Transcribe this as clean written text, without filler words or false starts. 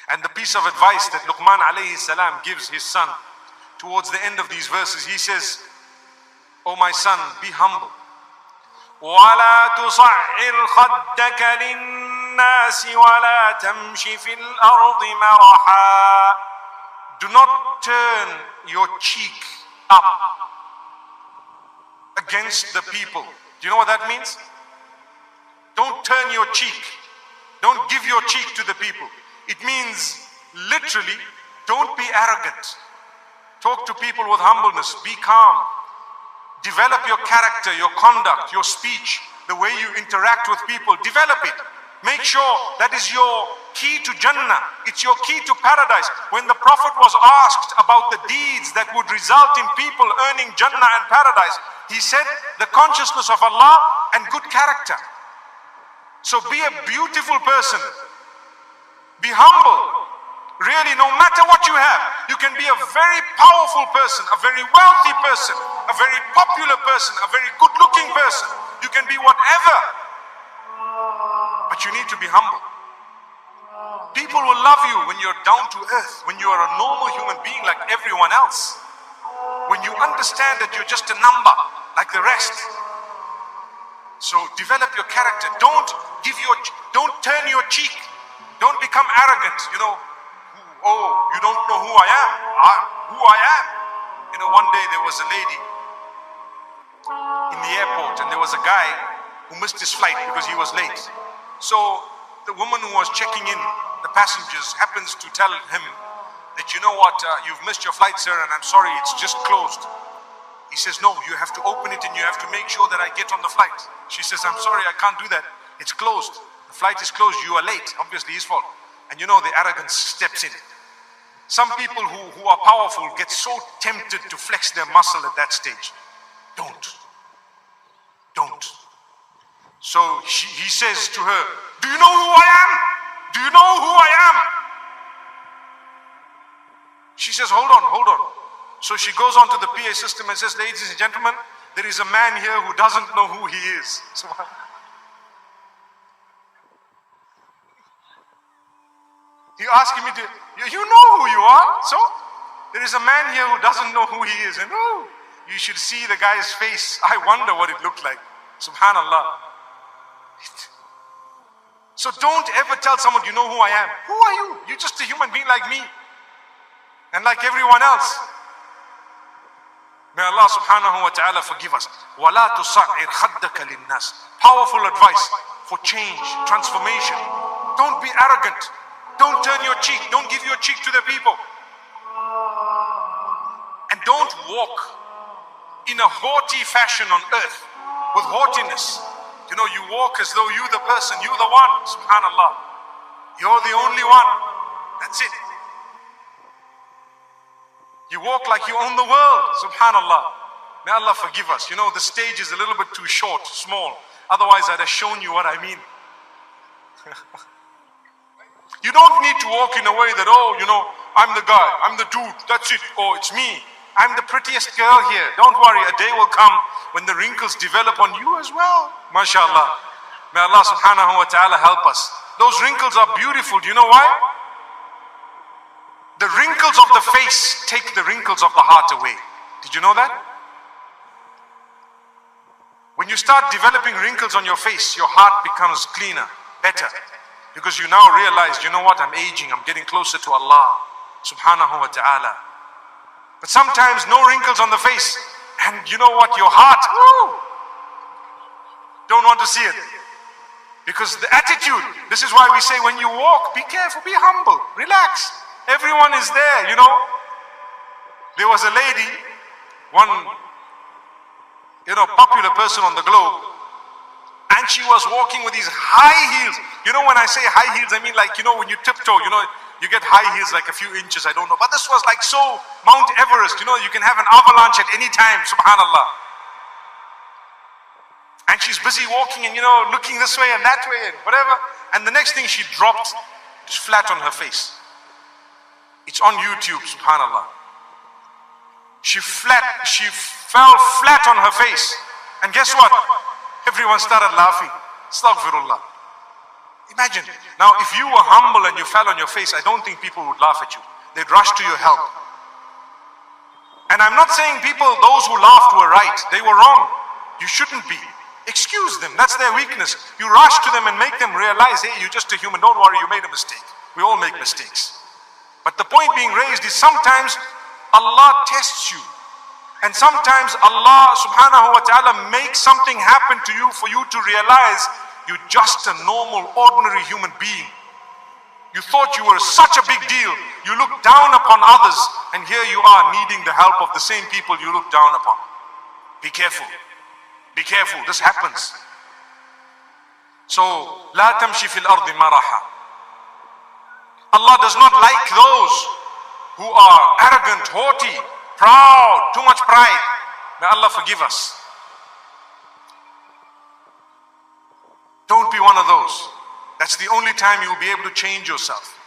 And the piece of advice that Luqman alayhi salam gives his son towards the end of these verses, he says, "O my son, be humble. وَلَا تُصَعِّرْ خَدَّكَ لِلنَّاسِ وَلَا تَمْشِ فِي الْأَرْضِ مَرَحًا." Do not turn your cheek up against the people. Do you know what that means? Don't turn your cheek. Don't give your cheek to the people. It means literally, don't be arrogant. Talk to people with humbleness. Be calm. Develop your character, your conduct, your speech, the way you interact with people. Develop it. Make sure that is your key to Jannah. It's your key to paradise. When the Prophet was asked about the deeds that would result in people earning Jannah and paradise, he said the consciousness of Allah and good character. So be a beautiful person. Be humble. Really, no matter what you have, you can be a very powerful person, a very wealthy person, a very popular person, a very good-looking person. You can be whatever. But you need to be humble. People will love you when you're down to earth, when you are a normal human being like everyone else. When you understand that you're just a number like the rest. So develop your character. Don't turn your cheek. Don't become arrogant. Oh, you don't know who I am. Who I am. One day there was a lady in the airport, and there was a guy who missed his flight because he was late. So the woman who was checking in the passengers happens to tell him that, you know what, you've missed your flight, sir, and I'm sorry, it's just closed. He says, no, you have to open it and you have to make sure that I get on the flight. She says, I'm sorry, I can't do that. It's closed. The flight is closed. You are late. Obviously his fault. And the arrogance steps in. Some people who are powerful get so tempted to flex their muscle at that stage. Don't. So he says to her, do you know who I am? Do you know who I am? She says, hold on. So she goes on to the PA system and says, ladies and gentlemen, there is a man here who doesn't know who he is. You ask him, you know who you are. So there is a man here who doesn't know who he is. And you should see the guy's face. I wonder what it looked like. Subhanallah. So don't ever tell someone, you know who I am. Who are you? You're just a human being like me. And like everyone else. May Allah subhanahu wa ta'ala forgive us. وَلَا تُصَعِّرْ خَدَّكَ لِلنَّاسِ. Powerful advice for change, transformation. Don't be arrogant. Don't turn your cheek. Don't give your cheek to the people. And don't walk in a haughty fashion on earth with haughtiness. You walk as though you're the person, you're the one. Subhanallah. You're the only one. That's it. You walk like you own the world. Subhanallah. May Allah forgive us. The stage is a little bit too short, small. Otherwise, I'd have shown you what I mean. You don't need to walk in a way that, I'm the guy, I'm the dude, that's it, it's me. I'm the prettiest girl here. Don't worry, a day will come when the wrinkles develop on you as well. MashaAllah. May Allah subhanahu wa ta'ala help us. Those wrinkles are beautiful. Do you know why? The wrinkles of the face take the wrinkles of the heart away. Did you know that? When you start developing wrinkles on your face, your heart becomes cleaner, better. Because you now realize, you know what, I'm aging, I'm getting closer to Allah subhanahu wa ta'ala. But sometimes no wrinkles on the face, and you know what, your heart, don't want to see it. Because the attitude, this is why we say when you walk, be careful, be humble, relax. Everyone is there, There was a lady, one, popular person on the globe, and she was walking with these high heels. When I say high heels, I mean like, when you tiptoe, you get high heels like a few inches, I don't know. But this was like so Mount Everest, you can have an avalanche at any time, subhanallah. And she's busy walking and, looking this way and that way and whatever. And the next thing she dropped flat on her face. It's on YouTube, subhanallah. She fell flat on her face. And guess what? Everyone started laughing. Astaghfirullah. Imagine. Now, if you were humble and you fell on your face, I don't think people would laugh at you. They'd rush to your help. And I'm not saying those who laughed were right. They were wrong. You shouldn't be. Excuse them. That's their weakness. You rush to them and make them realize, hey, you're just a human. Don't worry, you made a mistake. We all make mistakes. But the point being raised is sometimes Allah tests you. And sometimes Allah subhanahu wa ta'ala makes something happen to you for you to realize you're just a normal, ordinary human being. You thought you were such a big deal. You look down upon others, and here you are needing the help of the same people you look down upon. Be careful. Be careful. This happens. So, لا تمشي في الأرض مرحا. Allah does not like those who are arrogant, haughty, proud, too much pride. May Allah forgive us. Don't be one of those. That's the only time you'll be able to change yourself.